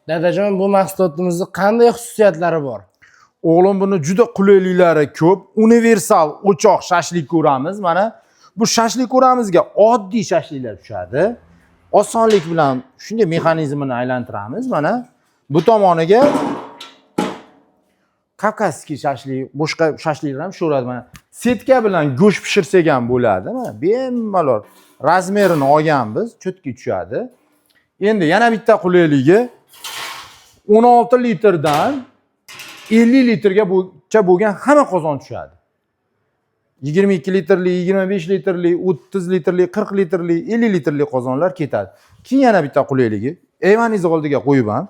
Dadajon, bu mahsulotimizning qanday xususiyatlari bor? O'g'lim buni juda qulayliklari ko'p. Universal o'choq shashlik ko'ramiz. Mana bu shashlik ko'ramizga oddiy shashliklar tushadi. Osonlik bilan shunday mexanizmini aylantiramiz. Mana bu tomoniga Kavkazskiy shashlik, boshqa shashliklar ham sho'radi. Mana setka bilan go'sht pishirsak ham bo'ladi. Mana bemalol razmerini olganmiz, cho'tki tushadi. Endi yana bitta qulayligi 16 litrdan 50 litrga bo'lgan hamma qozon tushadi. 22 litrli, 25 litrli, 30 litrli, 40 litrli, 50 litrli qozonlar ketadi. Keyin yana bitta qulayligi, ayvaningiz oldiga qo'yib ham,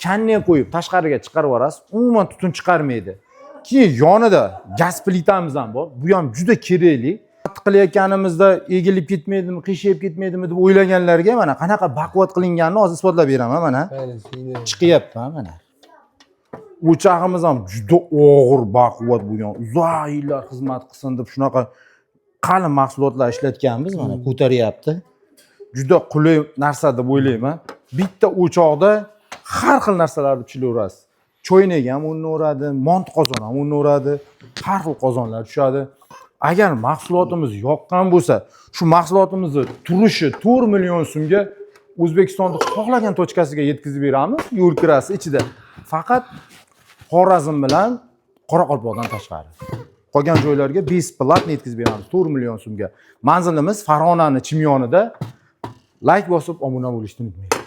kanniga qo'yib tashqariga chiqarib yuborasiz, umuman tutun chiqarmaydi. Keyin yonida gaz plitamiz ham bor. Bu ham juda kerakli. Qattiq qilayotganimizda egilib ketmaydimi, qiyshayib ketmaydimi deb o'ylaganlarga mana qanaqa baquvvat qilinganini hozir isbotlab beraman mana. Chiqyapti mana. O'chog'imiz ham juda og'ir, baquvvat bo'lgan. Uzoq yillar xizmat qilsin deb shunaqa qalin mahsulotlar ishlatganmiz, mana ko'taryapti. Juda qulay narsa deb o'ylayman. Bitta o'choqda har xil narsalarni pishilaverasiz. Choynak ham o'rnaveradi, mont qozon ham o'rnaveradi, har xil qozonlar tushadi. Agar mahsulotimiz yoqqan bo'lsa, shu mahsulotimizni turishi 4 million so'mga O'zbekistonning xohlagan tochkasiga yetkazib beramiz, yo'l kirasi ichida. Faqat Xorazm bilan Qoraqalpoqdan tashqari. Qolgan joylarga besplatni yetkazib beramiz 4 million so'mga. Manzilimiz Farg'onaning Chimyonida. Like bosib, obuna bo'lishni unutmang.